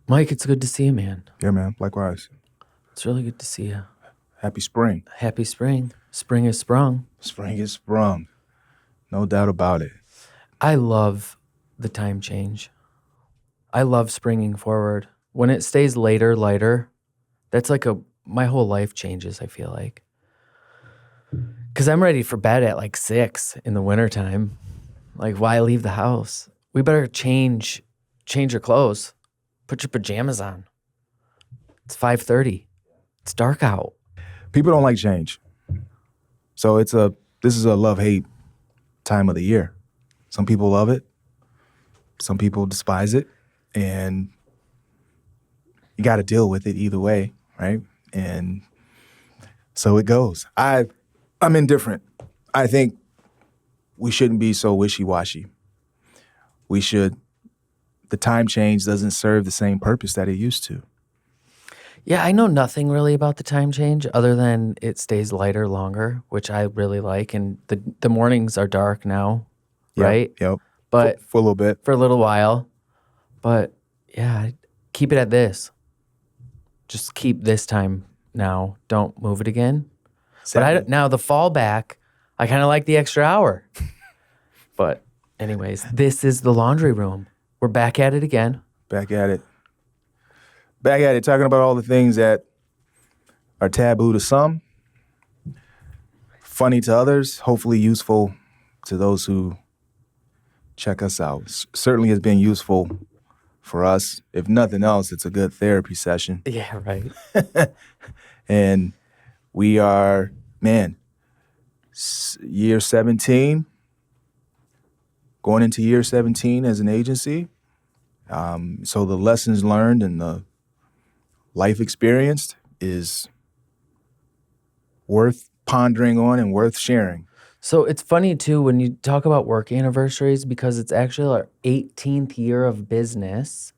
Mike, it's good to see you, man. Yeah, man. Likewise. It's really good to see you. Happy spring. Happy spring. Spring is sprung. Spring is sprung. No doubt about it. I love the time change. I love springing forward. When it stays lighter, that's like my whole life changes, I feel like. Because I'm ready for bed at like 6 in the wintertime. Like, why leave the house? We better change your clothes. Put your pajamas on. It's 5:30. It's dark out. People don't like change. So this is a love-hate time of the year. Some people love it. Some people despise it. And you got to deal with it either way, right? And so it goes. I'm indifferent. I think we shouldn't be so wishy-washy. The time change doesn't serve the same purpose that it used to. Yeah, I know nothing really about the time change other than it stays lighter longer, which I really like. And the mornings are dark now, right? Yep. But For a little bit. For a little while. But yeah, keep it at this. Just keep this time now. Don't move it again. But now the fallback, I kind of like the extra hour. But anyways, this is the laundry room. We're back at it again. Back at it, talking about all the things that are taboo to some, funny to others, hopefully useful to those who check us out. Certainly has been useful for us. If nothing else, it's a good therapy session. Yeah, right. And we are, year 17, going into year 17 as an agency. So the lessons learned and the life experienced is worth pondering on and worth sharing. So it's funny, too, when you talk about work anniversaries, because it's actually our 18th year of business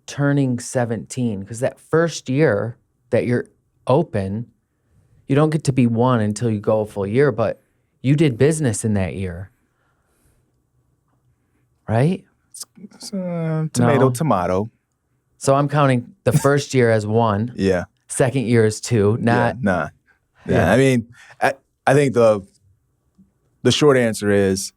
turning 17. Because that first year that you're open, you don't get to be one until you go a full year, but you did business in that year. Right? Tomato. So I'm counting the first year as 1. Yeah. Second year as 2. Not. Yeah, I mean, I think the short answer is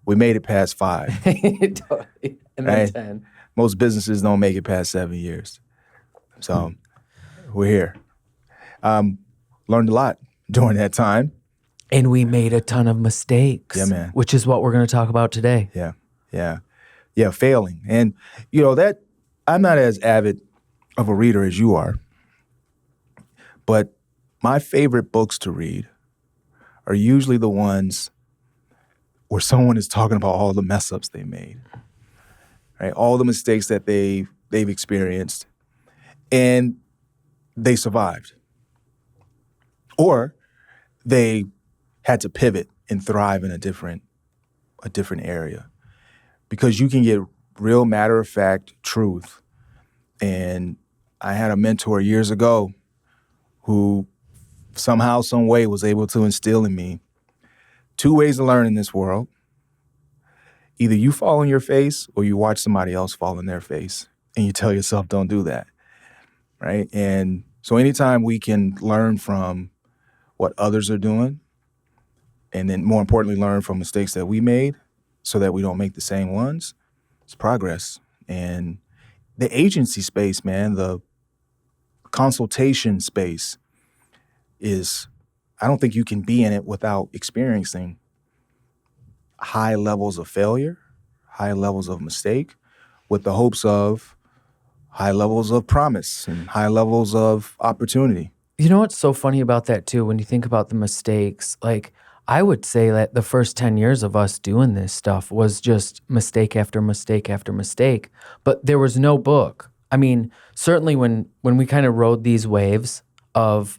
we made it past 5. Totally. And then right? 10. Most businesses don't make it past 7 years. So we're here. Learned a lot during that time. And we made a ton of mistakes. Yeah, man. Which is what we're going to talk about today. Yeah, failing. And, that I'm not as avid of a reader as you are, but my favorite books to read are usually the ones where someone is talking about all the mess ups they made, right? All the mistakes that they've experienced, and they survived. Or they had to pivot and thrive in a different area. Because you can get real matter-of-fact truth. And I had a mentor years ago who somehow, some way was able to instill in me 2 ways to learn in this world. Either you fall on your face or you watch somebody else fall on their face and you tell yourself, don't do that, right? And so anytime we can learn from what others are doing and then more importantly, learn from mistakes that we made, so that we don't make the same ones, it's progress. And the agency space, man, the consultation space I don't think you can be in it without experiencing high levels of failure, high levels of mistake, with the hopes of high levels of promise and high levels of opportunity. You know what's so funny about that, too, when you think about the mistakes? Like, I would say that the first 10 years of us doing this stuff was just mistake after mistake after mistake, but there was no book. I mean, certainly when we kind of rode these waves of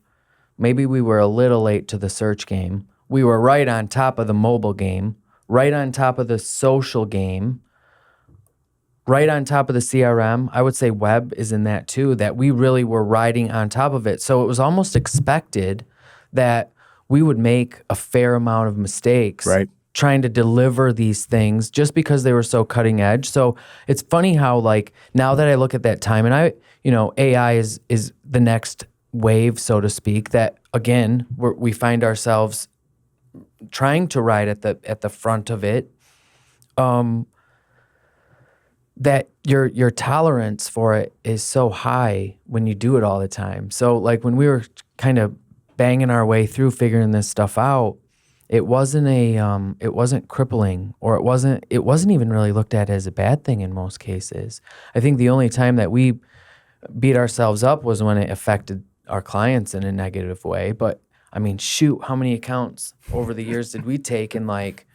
maybe we were a little late to the search game, we were right on top of the mobile game, right on top of the social game, right on top of the CRM. I would say web is in that too, that we really were riding on top of it. So it was almost expected that we would make a fair amount of mistakes. Right. trying to deliver these things just because they were so cutting edge. So it's funny how like now that I look at that time and AI is the next wave, so to speak, that again, we find ourselves trying to ride at the front of it. That your tolerance for it is so high when you do it all the time. So like when we were kind of banging our way through figuring this stuff out, it wasn't crippling, or it wasn't even really looked at as a bad thing in most cases. I think the only time that we beat ourselves up was when it affected our clients in a negative way. But I mean, shoot, how many accounts over the years did we take and like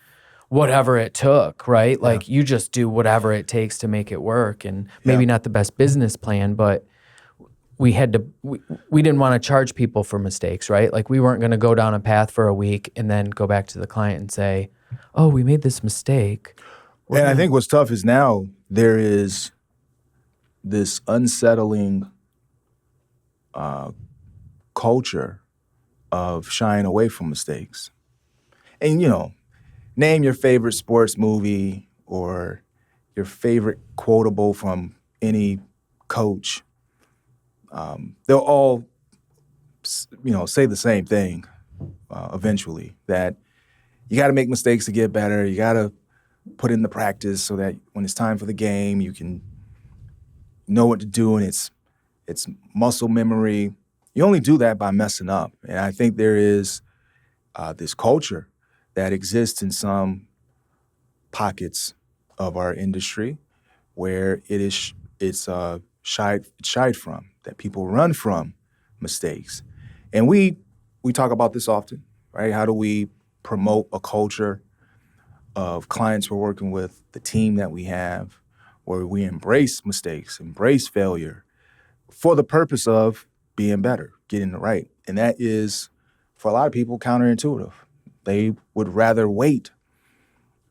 whatever it took, right? Like you just do whatever it takes to make it work, and maybe not the best business plan, but we had to, we didn't want to charge people for mistakes, right? Like we weren't going to go down a path for a week and then go back to the client and say, oh, we made this mistake. And I think what's tough is now there is this unsettling culture of shying away from mistakes. And, name your favorite sports movie or your favorite quotable from any coach. They'll all, say the same thing eventually, that you got to make mistakes to get better. You got to put in the practice so that when it's time for the game, you can know what to do, and it's muscle memory. You only do that by messing up. And I think there is this culture that exists in some pockets of our industry where it's shied from, that people run from mistakes. And we talk about this often, right? How do we promote a culture of clients we're working with, the team that we have, where we embrace mistakes, embrace failure for the purpose of being better, getting it right. And that is, for a lot of people, counterintuitive. They would rather wait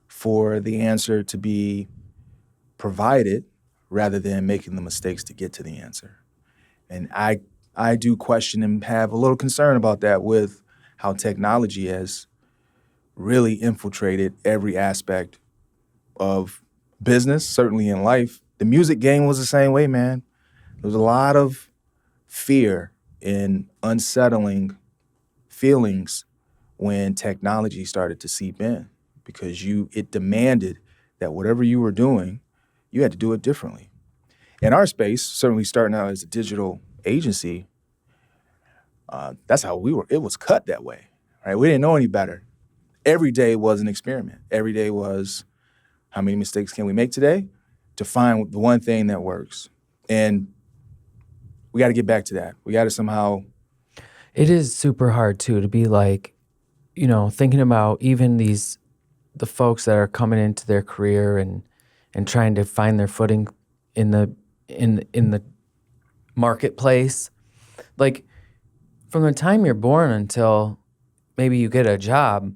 for the answer to be provided rather than making the mistakes to get to the answer. And I do question and have a little concern about that with how technology has really infiltrated every aspect of business, certainly in life. The music game was the same way, man. There was a lot of fear and unsettling feelings when technology started to seep in, because it demanded that whatever you were doing, you had to do it differently. In our space, certainly starting out as a digital agency, that's how we were. It was cut that way, right? We didn't know any better. Every day was an experiment. Every day was, how many mistakes can we make today to find the one thing that works? And we got to get back to that. We got to somehow. It is super hard too to be like, thinking about even the folks that are coming into their career and trying to find their footing in the marketplace. Like from the time you're born until maybe you get a job,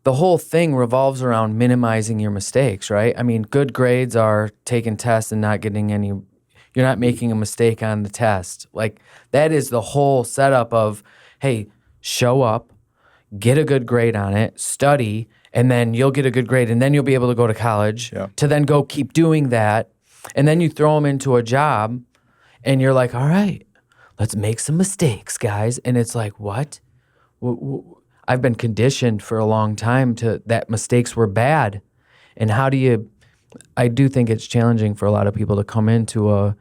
the whole thing revolves around minimizing your mistakes, right? I mean, good grades are taking tests and not getting any, you're not making a mistake on the test. Like that is the whole setup of, hey, show up, get a good grade on it, study, and then you'll get a good grade, and then you'll be able to go to college to then go keep doing that. And then you throw them into a job and you're like, all right, let's make some mistakes, guys. And it's like, what? I've been conditioned for a long time to that mistakes were bad. And I do think it's challenging for a lot of people to come into a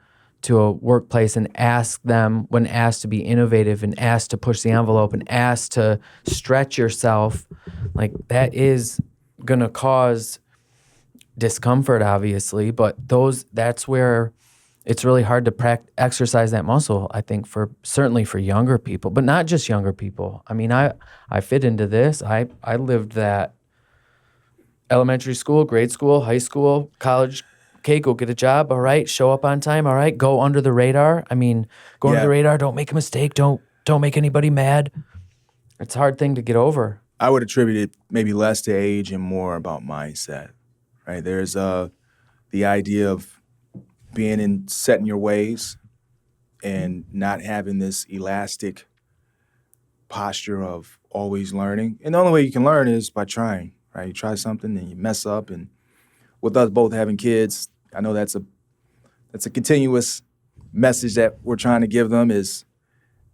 workplace and ask them, when asked to be innovative and asked to push the envelope and asked to stretch yourself, like that is going to cause discomfort, obviously, but that's where it's really hard to exercise that muscle, I think, certainly for younger people, but not just younger people. I mean, I fit into this. I lived that elementary school, grade school, high school, college. Okay, go get a job. All right, show up on time. All right, go under the radar. I mean, go under the radar. Don't make a mistake. Don't make anybody mad. It's a hard thing to get over. I would attribute it maybe less to age and more about mindset. Right? There's the idea of being set in your ways and not having this elastic posture of always learning. And the only way you can learn is by trying, right? You try something and you mess up. And with us both having kids, I know that's a continuous message that we're trying to give them is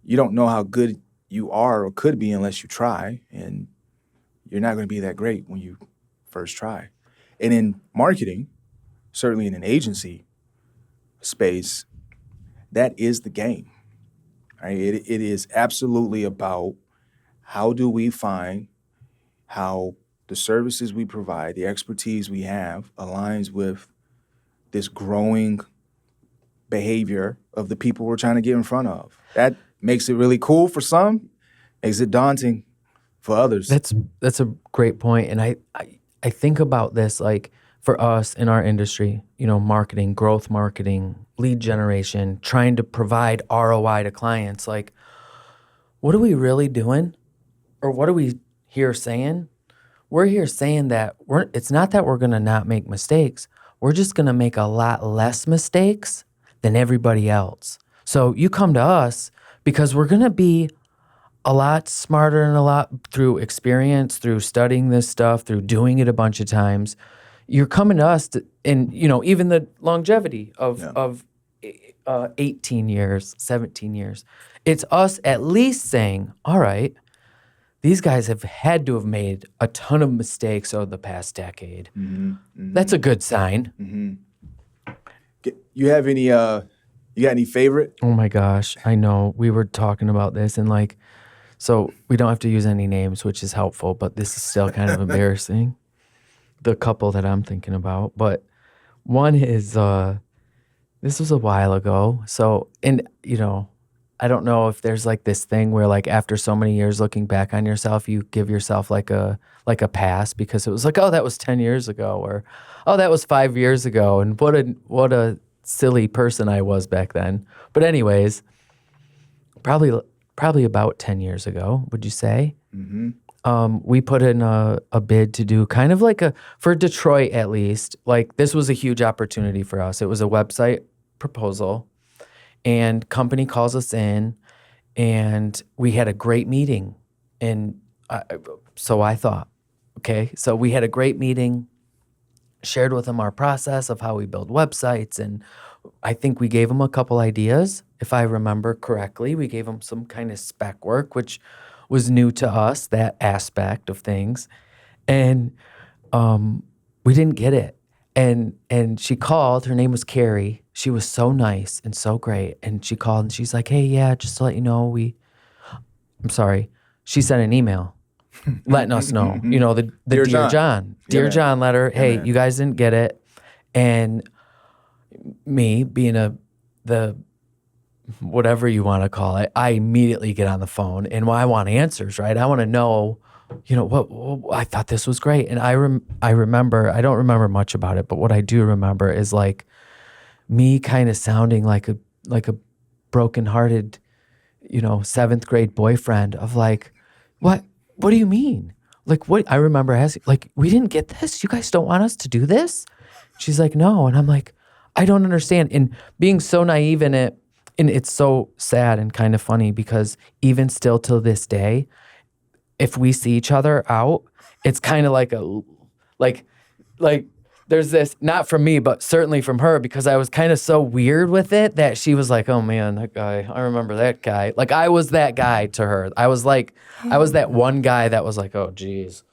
you don't know how good you are or could be unless you try. And you're not going to be that great when you first try. And in marketing, certainly in an agency space, that is the game. Right? It is absolutely about how do we find how the services we provide, the expertise we have, aligns with this growing behavior of the people we're trying to get in front of. That makes it really cool for some, makes it daunting for others. That's a great point. And I think about this like for us in our industry, marketing, growth marketing, lead generation, trying to provide ROI to clients. Like, what are we really doing? Or what are we here saying? We're here saying that it's not that we're going to not make mistakes. We're just going to make a lot less mistakes than everybody else. So you come to us because we're going to be a lot smarter and a lot through experience, through studying this stuff, through doing it a bunch of times. You're coming to us and even the longevity of 18 years, 17 years. It's us at least saying, all right, these guys have had to have made a ton of mistakes over the past decade. Mm-hmm, mm-hmm. That's a good sign. Mm-hmm. You have any, you got any favorite? Oh my gosh, I know. We were talking about this and so we don't have to use any names, which is helpful, but this is still kind of embarrassing. The couple that I'm thinking about. But one is, this was a while ago. So, and I don't know if there's this thing where after so many years looking back on yourself, you give yourself like a pass because it was oh, that was 10 years ago, or oh, that was 5 years ago, and what a silly person I was back then. But anyways, probably about 10 years ago, would you say? Mm-hmm. We put in a bid to do kind of for Detroit at least, this was a huge opportunity for us. It was a website proposal. And company calls us in, and we had a great meeting. And so I thought, okay, so we had a great meeting, shared with them our process of how we build websites. And I think we gave them a couple ideas. If I remember correctly, we gave them some kind of spec work, which was new to us, that aspect of things. And we didn't get it. And she called. Her name was Carrie. She was so nice and so great. And she called and she's like, hey, yeah, just to let you know, I'm sorry. She sent an email letting us know, the Dear John letter. Hey, you guys didn't get it. And me being the whatever you want to call it, I immediately get on the phone and I want answers, right? I want to know, what I thought this was great. And I remember, I don't remember much about it, but what I do remember is me kind of sounding like a brokenhearted, 7th grade boyfriend of what do you mean? What? I remember asking, we didn't get this? You guys don't want us to do this? She's like, no. And I'm like, I don't understand. And being so naive in it, and it's so sad and kind of funny because even still till this day, if we see each other out, it's kind of like there's this, not from me, but certainly from her, because I was kind of so weird with it that she was like, oh man, that guy, I remember that guy. I was that guy to her. I was that one guy that was like, oh geez.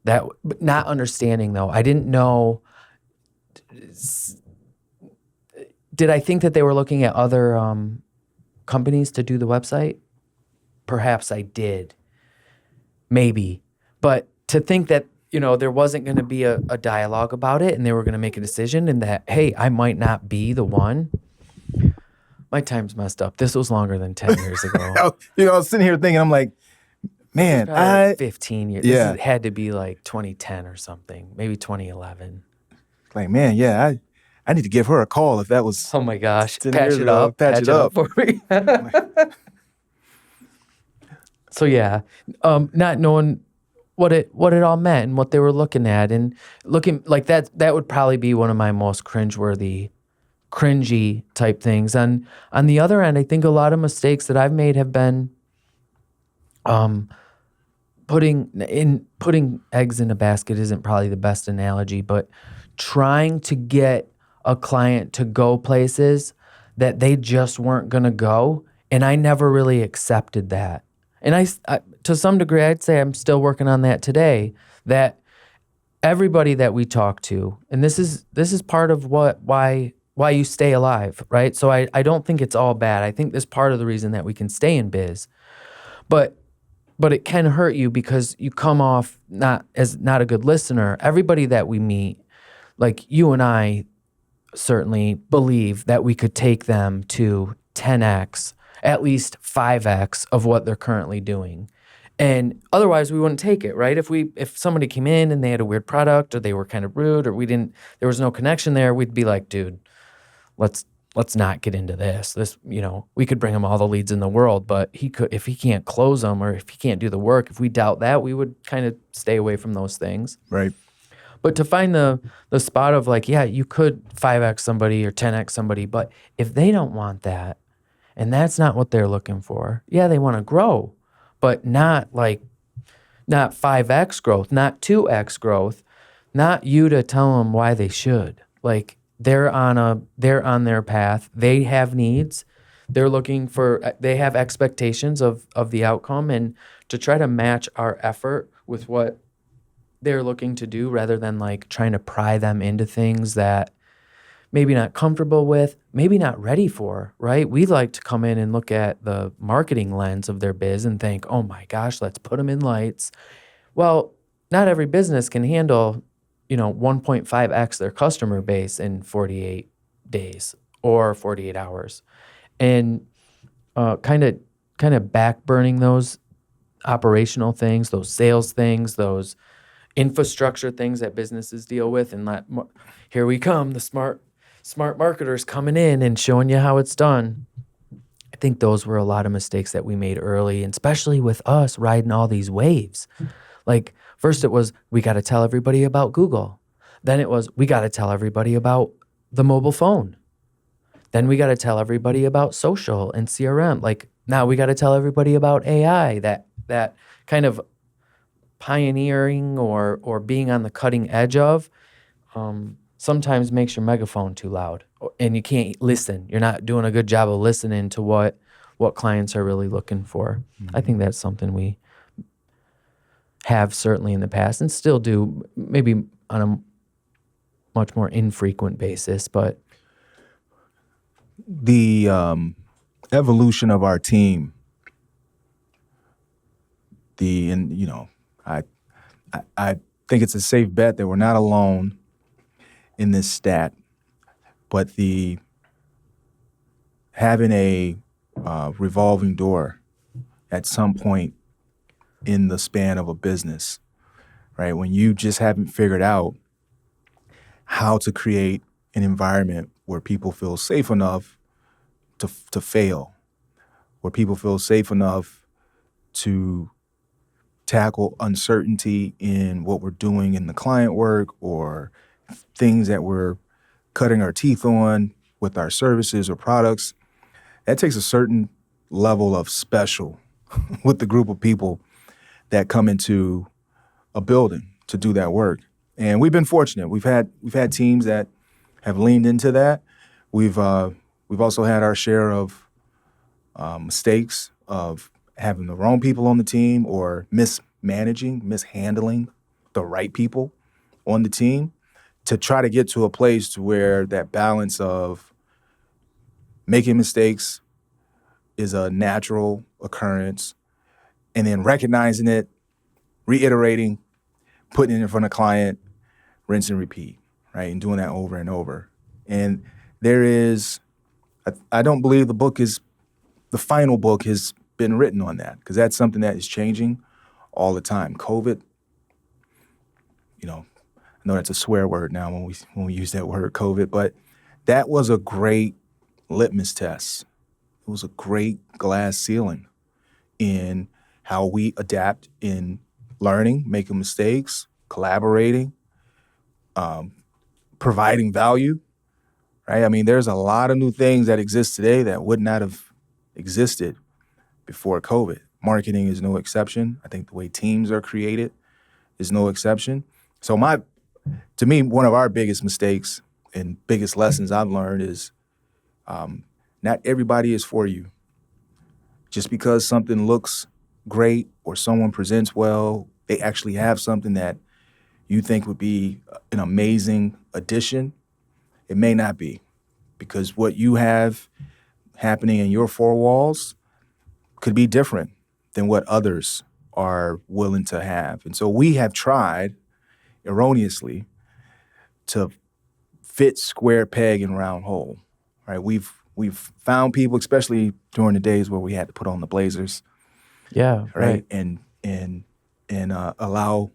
But not understanding though. I didn't know. Did I think that they were looking at other companies to do the website? Perhaps I did. Maybe. But to think that, there wasn't going to be a dialogue about it and they were going to make a decision and that, hey, I might not be the one. My time's messed up. This was longer than 10 years ago. I was sitting here thinking, I'm like, man, 15 years. Yeah. This had to be 2010 or something, maybe 2011. Man, yeah, I need to give her a call if that was. Oh my gosh. Patch it up for me. So yeah, not knowing what it all meant and what they were looking at and looking that would probably be one of my most cringy type things. And on the other end, I think a lot of mistakes that I've made have been putting eggs in a basket isn't probably the best analogy, but trying to get a client to go places that they just weren't going to go, and I never really accepted that. And I, to some degree, I'd say I'm still working on that today. That everybody that we talk to, and this is part of why you stay alive, right? So I don't think it's all bad. I think this part of the reason that we can stay in biz, but it can hurt you because you come off not a good listener. Everybody that we meet, like you and I, certainly believe that we could take them to 10x, at least 5x of what they're currently doing. And otherwise we wouldn't take it, right? If somebody came in and they had a weird product or they were kind of rude or there was no connection there, we'd be like, dude, let's not get into this. We could bring him all the leads in the world, but if he can't close them or if he can't do the work, if we doubt that, we would kind of stay away from those things. Right. But to find the spot of like, yeah, you could 5x somebody or 10x somebody, but if they don't want that and that's not what they're looking for, yeah, they want to grow, but not 5x growth, not 2x growth, not you to tell them why they should. Like they're on their path. They have needs. They have expectations of the outcome, and to try to match our effort with what they're looking to do rather than like trying to pry them into things that maybe not comfortable with, maybe not ready for, right? We like to come in and look at the marketing lens of their biz and think, oh my gosh, let's put them in lights. Well, not every business can handle, 1.5x their customer base in 48 days or 48 hours. And kind of back burning those operational things, those sales things, those infrastructure things that businesses deal with, and here we come, the smart marketers coming in and showing you how it's done. I think those were a lot of mistakes that we made early, and especially with us riding all these waves. Like first it was, we got to tell everybody about Google. Then it was, we got to tell everybody about the mobile phone. Then we got to tell everybody about social and CRM. Like now we got to tell everybody about AI, that kind of pioneering or being on the cutting edge of sometimes makes your megaphone too loud and you can't listen. You're not doing a good job of listening to what clients are really looking for. Mm-hmm. I think that's something we have certainly in the past and still do, maybe on a much more infrequent basis, but the evolution of our team, I think it's a safe bet that we're not alone in this stat, but having a revolving door at some point in the span of a business, right? When you just haven't figured out how to create an environment where people feel safe enough to fail, where people feel safe enough to tackle uncertainty in what we're doing in the client work or things that we're cutting our teeth on with our services or products. That takes a certain level of special with the group of people that come into a building to do that work. And we've been fortunate. We've had teams that have leaned into that. We've also had our share of mistakes of having the wrong people on the team or mishandling the right people on the team, to try to get to a place to where that balance of making mistakes is a natural occurrence and then recognizing it, reiterating, putting it in front of client, rinse and repeat, right? And doing that over and over. And I don't believe the final book has been written on that, because that's something that is changing all the time. COVID, I know that's a swear word now when we use that word, COVID, but that was a great litmus test. It was a great glass ceiling in how we adapt in learning, making mistakes, collaborating, providing value, right? I mean, there's a lot of new things that exist today that would not have existed before COVID. marketing is no exception. I think the way teams are created is no exception. So to me, one of our biggest mistakes and biggest lessons I've learned is not everybody is for you. Just because something looks great or someone presents well, they actually have something that you think would be an amazing addition, it may not be. Because what you have happening in your four walls could be different than what others are willing to have. And so we have tried, erroneously, to fit square peg in round hole, right? We've found people, especially during the days where we had to put on the blazers, Yeah, right. and allow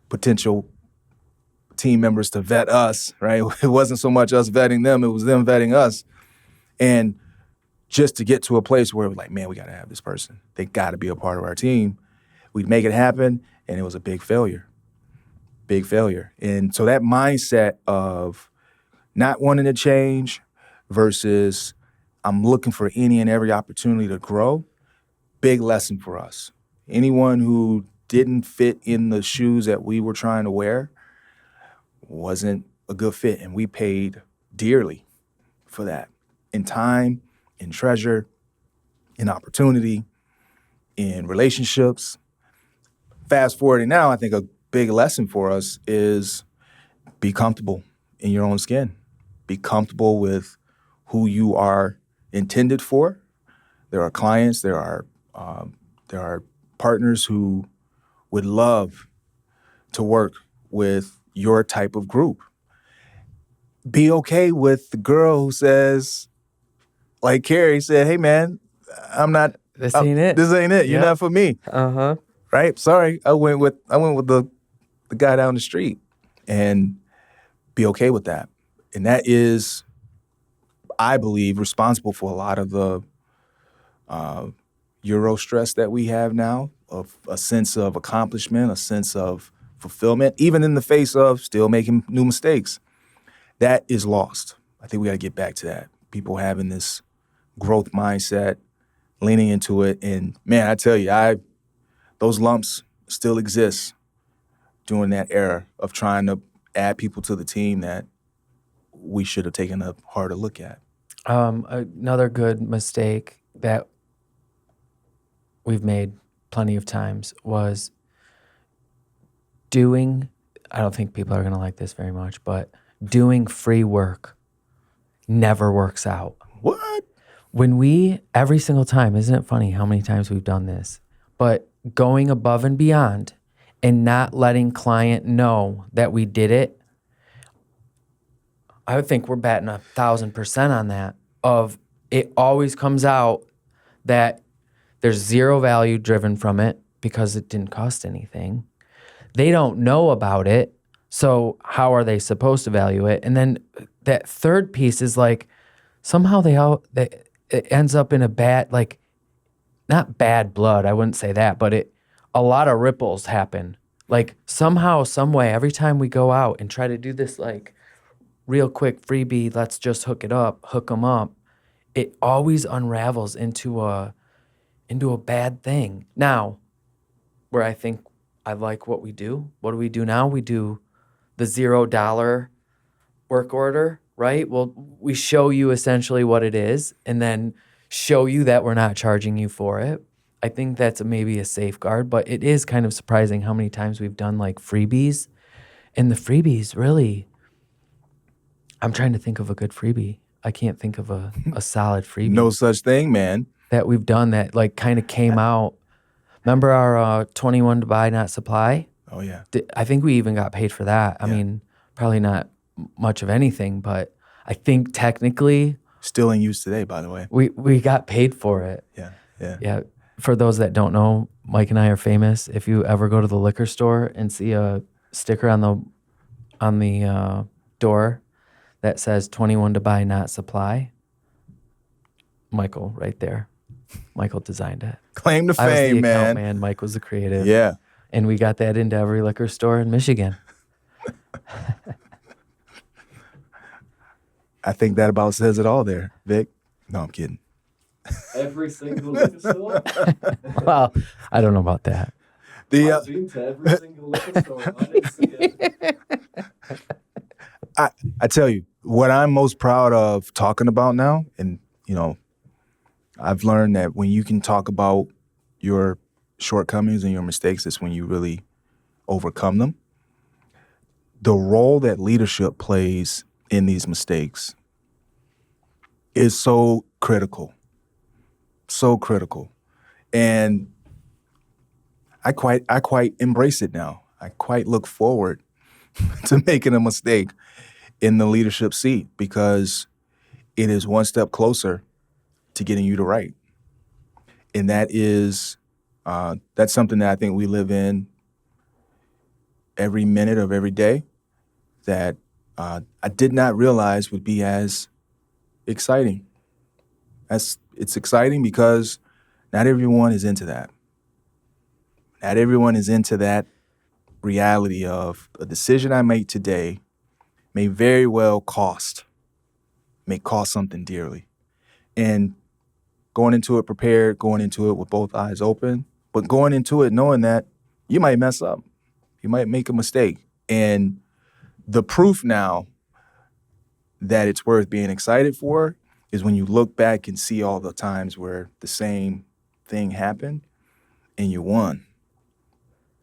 potential team members to vet us, right? It wasn't so much us vetting them, it was them vetting us. And just to get to a place where it was like, man, we got to have this person. They got to be a part of our team. We'd make it happen, and it was a big failure. Big failure. And so that mindset of not wanting to change versus I'm looking for any and every opportunity to grow, big lesson for us. Anyone who didn't fit in the shoes that we were trying to wear wasn't a good fit, and we paid dearly for that in time, in treasure, in opportunity, in relationships. Fast forwarding now, I think a big lesson for us is be comfortable in your own skin. Be comfortable with who you are intended for. There are clients, there are partners who would love to work with your type of group. Be okay with the girl who says, like Carrie said, hey man, This ain't it. This ain't it. You're Yep. not for me. Uh-huh. Right? Sorry. I went with the guy down the street, and be okay with that. And that is, I believe, responsible for a lot of the Euro stress that we have now, of a sense of accomplishment, a sense of fulfillment, even in the face of still making new mistakes. That is lost. I think we got to get back to that. People having this growth mindset, leaning into it. And man, I tell you, those lumps still exist during that era of trying to add people to the team that we should have taken a harder look at. Another good mistake that we've made plenty of times was I don't think people are going to like this very much, but doing free work never works out. What? Every single time, isn't it funny how many times we've done this? But going above and beyond and not letting client know that we did it, I would think we're batting 1,000% on that. It always comes out that there's zero value driven from it because it didn't cost anything. They don't know about it, so how are they supposed to value it? And then that third piece is like somehow it ends up in a bad, like, not bad blood, I wouldn't say that, but a lot of ripples happen. Like somehow, some way, every time we go out and try to do this like real quick freebie, let's just hook them up, it always unravels into a bad thing. Now, where I think I like what we do, what do we do now? We do the $0 work order, right? Well, we show you essentially what it is and then show you that we're not charging you for it. I think that's maybe a safeguard, but it is kind of surprising how many times we've done like freebies. And the freebies really, I'm trying to think of a good freebie. I can't think of a solid freebie. No such thing, man. That we've done that like kind of came out. Remember our 21 to buy, not supply? Oh, yeah. I think we even got paid for that. I mean, probably not much of anything, but I think technically. Still in use today, by the way. We got paid for it. Yeah. For those that don't know, Mike and I are famous. If you ever go to the liquor store and see a sticker on the door that says 21 to buy, not supply, Michael right there. Michael designed it. Claim to I was fame, the man. account man. Mike was the creative. Yeah. And we got that into every liquor store in Michigan. I think that about says it all there, Vic. No, I'm kidding. every single liquor store. Well, I don't know about that. I've been to every single liquor store. I didn't see it. I tell you, what I'm most proud of talking about now, and I've learned that when you can talk about your shortcomings and your mistakes, it's when you really overcome them. The role that leadership plays in these mistakes is so critical. So critical. And I quite embrace it now. I quite look forward to making a mistake in the leadership seat because it is one step closer to getting you to right. And that's something that I think we live in every minute of every day that I did not realize would be as exciting. It's exciting because not everyone is into that. Not everyone is into that reality of a decision I make today may very well cost something dearly. And going into it prepared, going into it with both eyes open, but going into it knowing that you might mess up. You might make a mistake. And the proof now that it's worth being excited for is when you look back and see all the times where the same thing happened and you won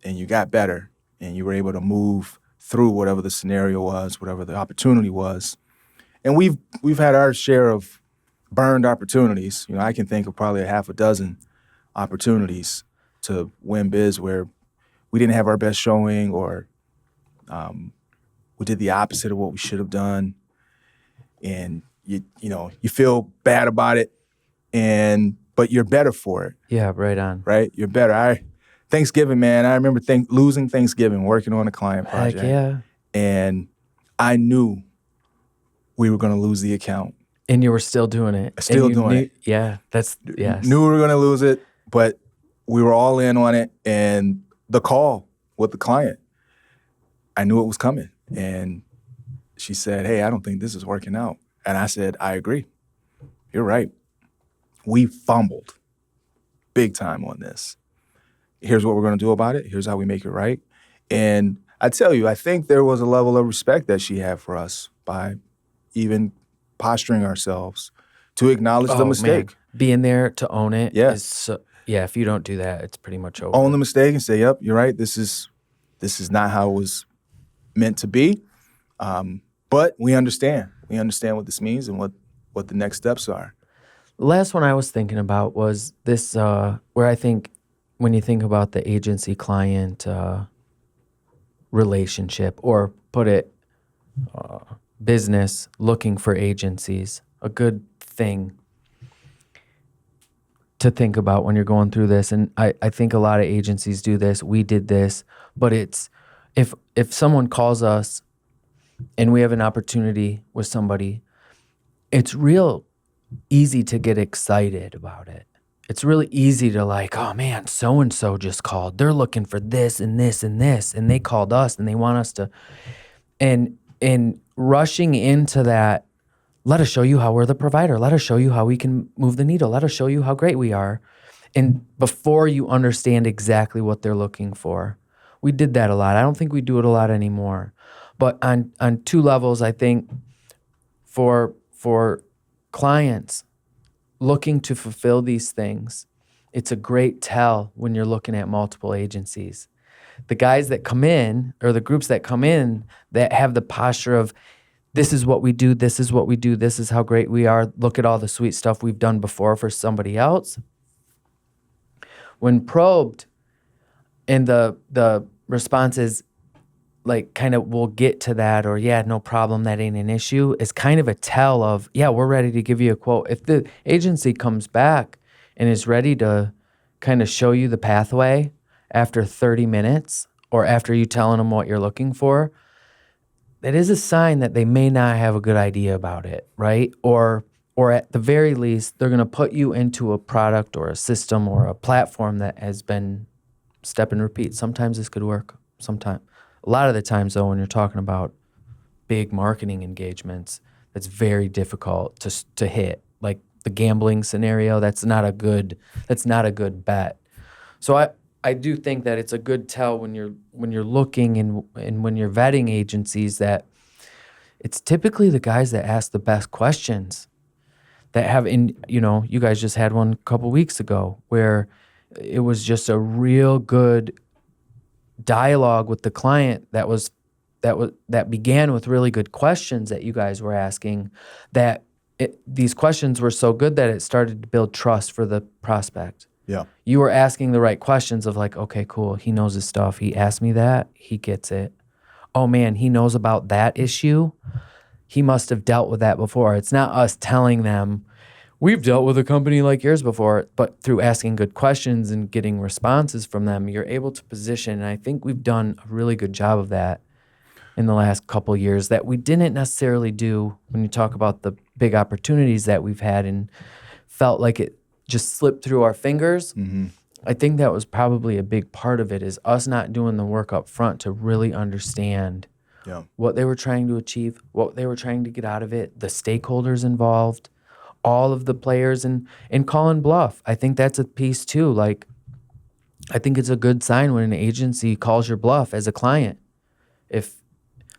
and you got better and you were able to move through whatever the scenario was, whatever the opportunity was. And we've had our share of burned opportunities. I can think of probably a half a dozen opportunities to win biz where we didn't have our best showing or we did the opposite of what we should have done. And you feel bad about it, but you're better for it. Yeah, right on. Right? You're better. Thanksgiving, man, I remember losing Thanksgiving, working on a client project. Heck yeah. And I knew we were going to lose the account. And you were still doing it. Still doing it. Yeah, yes. Knew we were going to lose it, but we were all in on it. And the call with the client, I knew it was coming. And she said, "Hey, I don't think this is working out." And I said, "I agree. You're right. We fumbled big time on this. Here's what we're going to do about it. Here's how we make it right." And I tell you, I think there was a level of respect that she had for us by even posturing ourselves to acknowledge the mistake. Man. Being there to own it. Yeah. If you don't do that, it's pretty much over. Own the mistake and say, "Yep, you're right. This is not how it was meant to be." But we understand. We understand what this means and what the next steps are. The last one I was thinking about was this, where I think when you think about the agency-client relationship, or put it, business looking for agencies, a good thing to think about when you're going through this. And I think a lot of agencies do this. We did this. But it's if someone calls us and we have an opportunity with somebody, it's real easy to get excited about it. It's really easy to like, oh man, so-and-so just called. They're looking for this and this and this, and they called us and they want us to, and rushing into that, let us show you how we're the provider. Let us show you how we can move the needle. Let us show you how great we are. And before you understand exactly what they're looking for, we did that a lot. I don't think we do it a lot anymore. But on two levels, I think for clients looking to fulfill these things, it's a great tell when you're looking at multiple agencies. The guys that come in, or the groups that come in, that have the posture of, this is what we do, this is what we do, this is how great we are, look at all the sweet stuff we've done before for somebody else. When probed, and the response is, like, kind of, we'll get to that, or yeah, no problem, that ain't an issue, is kind of a tell of, yeah, we're ready to give you a quote. If the agency comes back and is ready to kind of show you the pathway after 30 minutes, or after you telling them what you're looking for, that is a sign that they may not have a good idea about it, right? Or at the very least, they're going to put you into a product or a system or a platform that has been step and repeat. Sometimes this could work. Sometimes. A lot of the times, though, when you're talking about big marketing engagements, that's very difficult to hit. Like the gambling scenario. That's not a good bet. So I do think that it's a good tell when you're looking and when you're vetting agencies that it's typically the guys that ask the best questions that have you guys just had one a couple weeks ago where it was just a real good dialogue with the client that began with really good questions that you guys were asking, that these questions were so good that it started to build trust for the prospect. Yeah. You were asking the right questions of like, okay, cool, he knows his stuff. He asked me that. He gets it. Oh man, he knows about that issue. He must have dealt with that before. It's not us telling them, we've dealt with a company like yours before, but through asking good questions and getting responses from them, you're able to position. And I think we've done a really good job of that in the last couple of years that we didn't necessarily do when you talk about the big opportunities that we've had and felt like it just slipped through our fingers. Mm-hmm. I think that was probably a big part of it, is us not doing the work up front to really understand what they were trying to achieve, what they were trying to get out of it, the stakeholders involved, all of the players, and calling bluff. I think that's a piece too. Like, I think it's a good sign when an agency calls your bluff as a client. If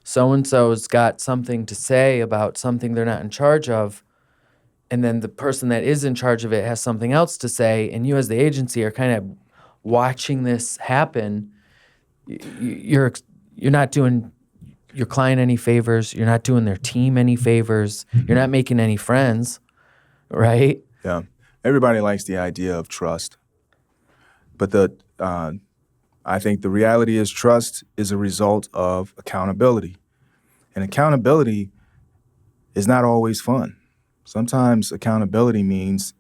so-and-so's got something to say about something they're not in charge of, and then the person that is in charge of it has something else to say, and you as the agency are kind of watching this happen, you're not doing your client any favors. You're not doing their team any favors. You're not making any friends, right? Yeah. Everybody likes the idea of trust. But I think the reality is trust is a result of accountability. And accountability is not always fun. Sometimes accountability means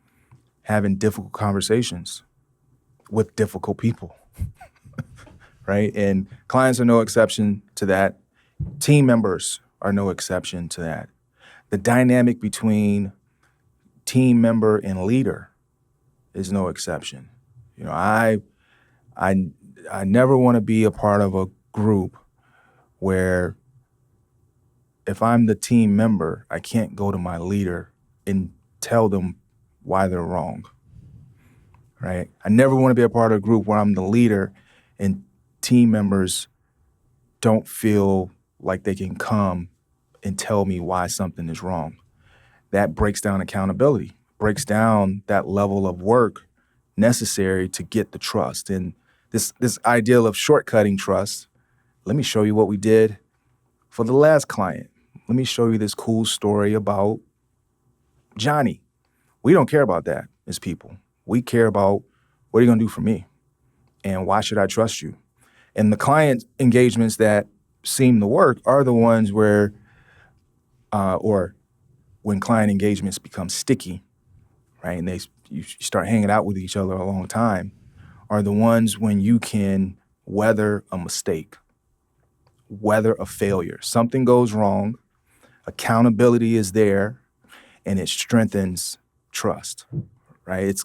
having difficult conversations with difficult people, right? And clients are no exception to that. Team members are no exception to that. The dynamic between team member and leader is no exception. You know, I never want to be a part of a group where if I'm the team member, I can't go to my leader and tell them why they're wrong, right? I never want to be a part of a group where I'm the leader and team members don't feel like they can come and tell me why something is wrong. That breaks down accountability, breaks down that level of work necessary to get the trust. And this ideal of shortcutting trust, let me show you what we did for the last client. Let me show you this cool story about Johnny. We don't care about that as people. We care about, what are you going to do for me? And why should I trust you? And the client engagements that seem to work are the ones where, or when client engagements become sticky, right? And you start hanging out with each other a long time, are the ones when you can weather a mistake, weather a failure. Something goes wrong, accountability is there, and it strengthens trust, right? It's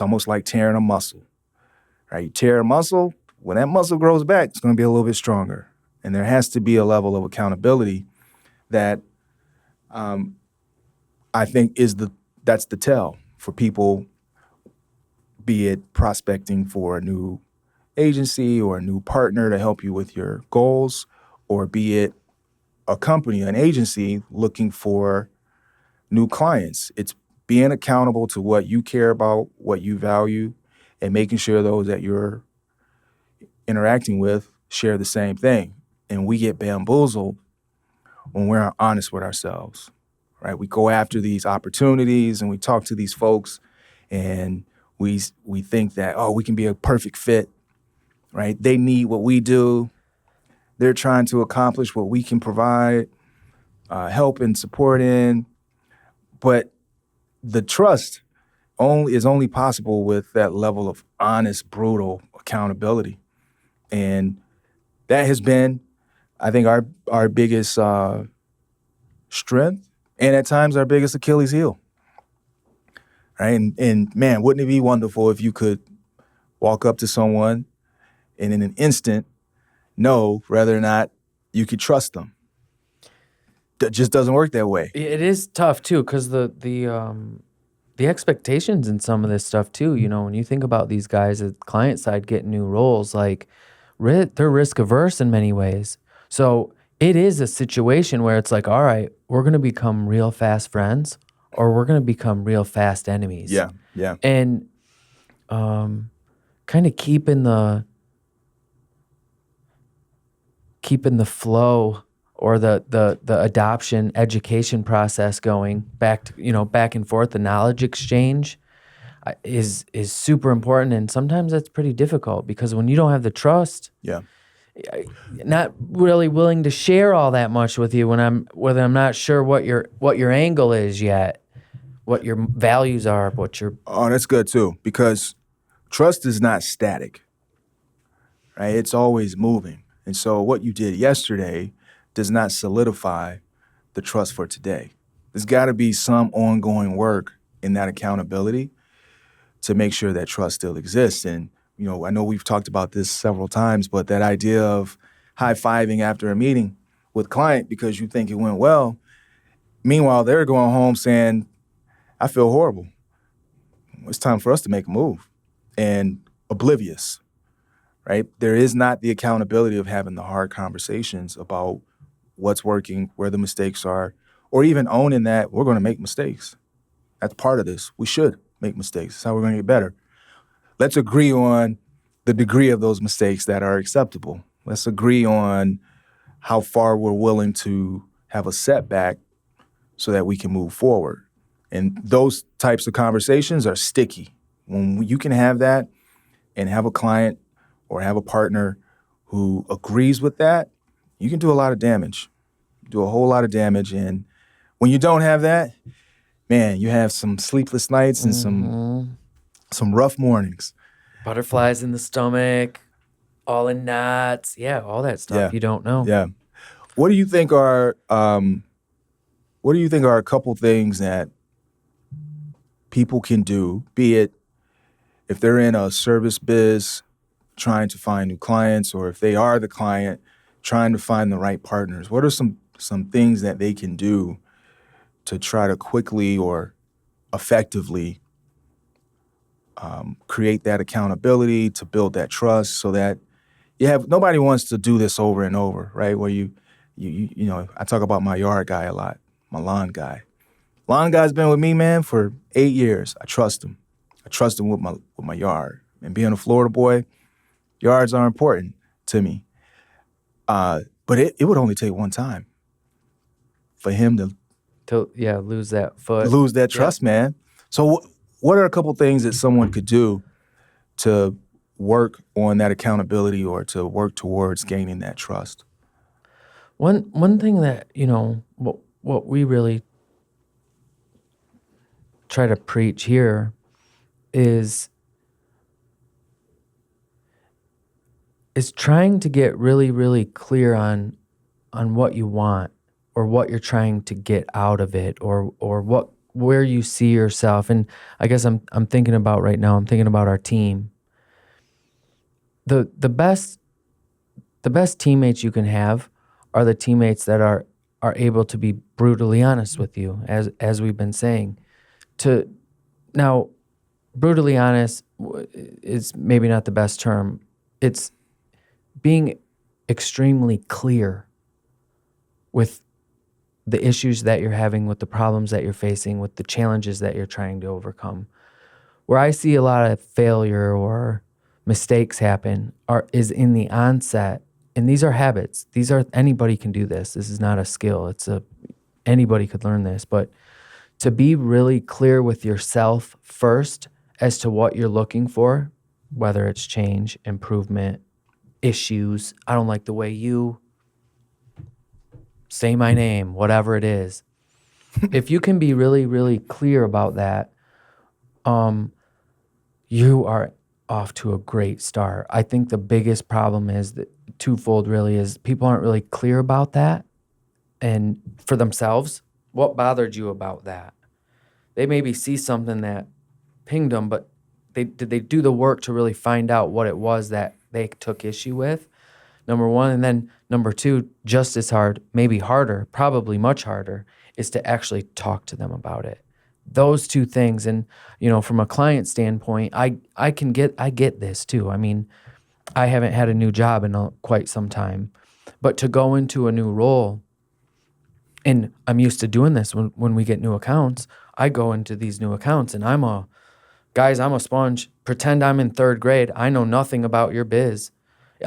almost like tearing a muscle, right? You tear a muscle, when that muscle grows back, it's going to be a little bit stronger. And there has to be a level of accountability that I think that's the tell for people, be it prospecting for a new agency or a new partner to help you with your goals, or be it a company, an agency looking for new clients. It's being accountable to what you care about, what you value, and making sure those that you're interacting with share the same thing. And we get bamboozled when we're honest with ourselves, right? We go after these opportunities and we talk to these folks and we think that, oh, we can be a perfect fit, right? They need what we do. They're trying to accomplish what we can provide, help and support in. But the trust is only possible with that level of honest, brutal accountability. And that has been, I think, our biggest strength, and at times our biggest Achilles heel. Right? And man, wouldn't it be wonderful if you could walk up to someone and in an instant know whether or not you could trust them? That just doesn't work that way. It is tough too, because the expectations in some of this stuff too, when you think about these guys at client side getting new roles, like they're risk averse in many ways. So it is a situation where it's like, all right, we're going to become real fast friends or we're going to become real fast enemies. Yeah, yeah. And kind of keeping the flow or the adoption education process going back to, back and forth, the knowledge exchange is super important. And sometimes that's pretty difficult because when you don't have the trust, Yeah. not really willing to share all that much with you whether I'm not sure what your angle is yet, what your values are, Oh, that's good too, because trust is not static, right? It's always moving. And so what you did yesterday does not solidify the trust for today. There's got to be some ongoing work in that accountability to make sure that trust still exists. And, I know we've talked about this several times, but that idea of high-fiving after a meeting with client because you think it went well, meanwhile, they're going home saying, I feel horrible. It's time for us to make a move. And oblivious, right? There is not the accountability of having the hard conversations about what's working, where the mistakes are, or even owning that we're going to make mistakes. That's part of this. We should make mistakes. That's how we're going to get better. Let's agree on the degree of those mistakes that are acceptable. Let's agree on how far we're willing to have a setback so that we can move forward. And those types of conversations are sticky. When you can have that and have a client or have a partner who agrees with that, you can do a lot of damage. Do a whole lot of damage. And when you don't have that, man, you have some sleepless nights and some rough mornings. butterflies in the stomach, all in knots, all that stuff. Yeah. You don't know. Yeah. What do you think are a couple things that people can do, be it if they're in a service biz trying to find new clients, or if they are the client trying to find the right partners? What are some things that they can do to try to quickly or effectively create that accountability, to build that trust, so that nobody wants to do this over and over, right? Where you I talk about my yard guy a lot, my lawn guy. Lawn guy's been with me, man, for 8 years. I trust him. I trust him with my yard. And being a Florida boy, yards are important to me. But it would only take one time for him to lose that foot. lose that trust, man. So what are a couple things that someone could do to work on that accountability or to work towards gaining that trust? One thing that, what we really try to preach here is trying to get really, really clear on what you want or what you're trying to get out of it, or where you see yourself. And I guess I'm thinking about right now, I'm thinking about our team. The best teammates you can have are the teammates that are able to be brutally honest with you, as we've been saying. Now, brutally honest is maybe not the best term. It's being extremely clear with the issues that you're having, with the problems that you're facing, with the challenges that you're trying to overcome. Where I see a lot of failure or mistakes happen is in the onset. And these are habits. Anybody can do this. This is not a skill. Anybody could learn this. But to be really clear with yourself first as to what you're looking for, whether it's change, improvement, issues. I don't like the way you say my name, whatever it is. If you can be really, really clear about that, you are off to a great start. I think the biggest problem is that twofold really is people aren't really clear about that and for themselves. What bothered you about that? They maybe see something that pinged them, but did they do the work to really find out what it was that they took issue with? Number one. And then number two, just as hard, maybe harder, probably much harder, is to actually talk to them about it. those two things. And, from a client standpoint, I get this too. I mean, I haven't had a new job in quite some time, but to go into a new role, and I'm used to doing this when we get new accounts, I go into these new accounts and I'm a sponge. Pretend I'm in third grade. I know nothing about your biz.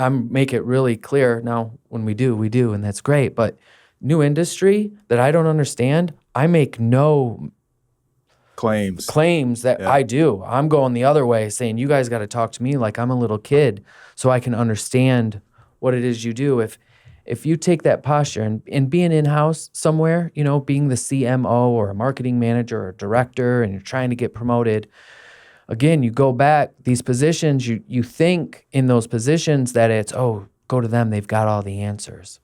Make it really clear. Now, when we do, and that's great. But new industry that I don't understand, I make no claims that I do. I'm going the other way, saying you guys got to talk to me like I'm a little kid so I can understand what it is you do. If you take that posture and being in-house somewhere, being the CMO or a marketing manager or a director, and you're trying to get promoted, again, you go back, these positions, you think in those positions that it's, go to them, they've got all the answers.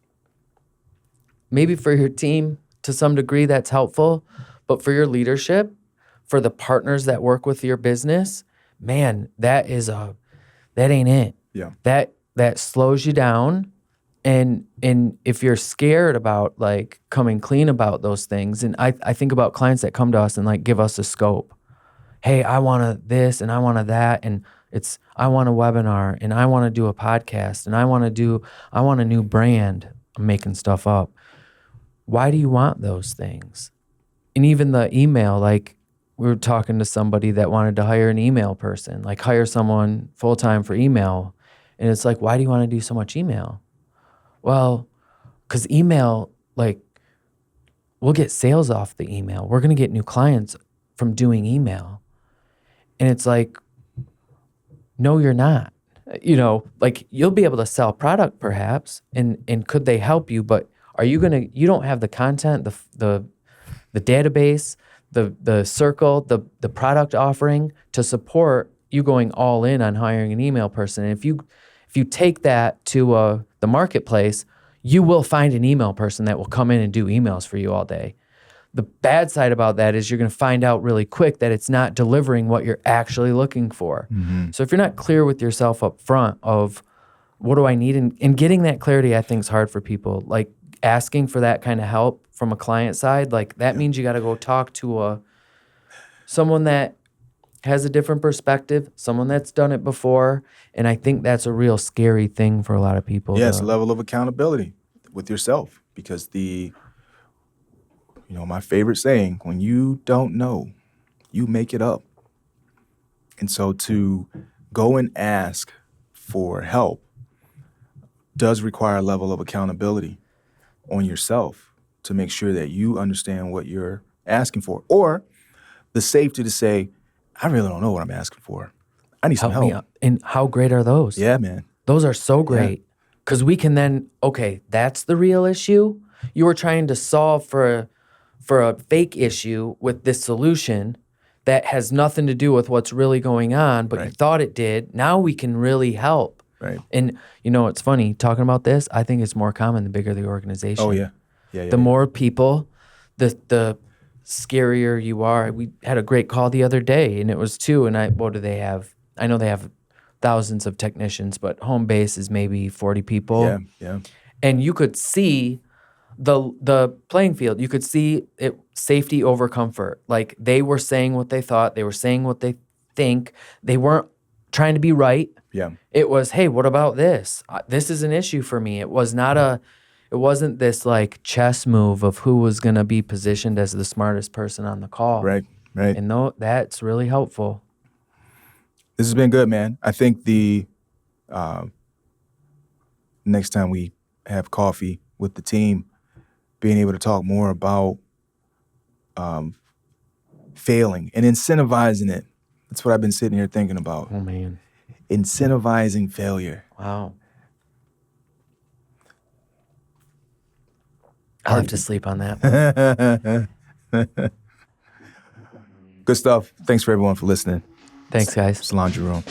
Maybe for your team, to some degree, that's helpful, but for your leadership, for the partners that work with your business, man, that ain't it. Yeah. That slows you down. And if you're scared about like coming clean about those things, and I think about clients that come to us and like give us a scope. Hey, I want this and I want that, and I want a webinar and I want to do a podcast and I want a new brand. I'm making stuff up. Why do you want those things? And even the email, like we were talking to somebody that wanted to hire an email person, like hire someone full-time for email. And it's like, why do you want to do so much email? Well, because email, like, we'll get sales off the email. We're going to get new clients from doing email. And it's like, no, you're not. Like you'll be able to sell product perhaps, and could they help you? But you don't have the content, the database, the circle, the product offering to support you going all in on hiring an email person. And if you take that to the marketplace, you will find an email person that will come in and do emails for you all day. The bad side about that is you're going to find out really quick that it's not delivering what you're actually looking for. Mm-hmm. So if you're not clear with yourself up front of what do I need, and getting that clarity, I think is hard for people. Like asking for that kind of help from a client side, like that means you got to go talk to someone that has a different perspective, someone that's done it before. And I think that's a real scary thing for a lot of people. Yes, a level of accountability with yourself, because my favorite saying, when you don't know, you make it up. And so to go and ask for help does require a level of accountability on yourself to make sure that you understand what you're asking for, or the safety to say, I really don't know what I'm asking for. I need some help. Me up. And how great are those? Yeah, man. Those are so great, because we can then, okay, that's the real issue. You were trying to solve for a fake issue with this solution that has nothing to do with what's really going on, but you thought it did. Now we can really help. Right. And it's funny, talking about this, I think it's more common the bigger the organization. Oh, yeah. The more people, the scarier you are. We had a great call the other day, and it was two, and what do they have? I know they have thousands of technicians, but home base is maybe 40 people. Yeah. And you could see the playing field. You could see it, safety over comfort. Like they were saying what they thought. They were saying what they think. They weren't trying to be right. Yeah. It was, hey, what about this? This is an issue for me. It wasn't this like chess move of who was going to be positioned as the smartest person on the call. Right. And that's really helpful. This has been good, man. I think the next time we have coffee with the team, being able to talk more about failing and incentivizing it. That's what I've been sitting here thinking about. Oh, man. Incentivizing failure. Wow. I'll have to sleep on that. Good stuff. Thanks for everyone for listening. Thanks, guys. It's the Laundry Room.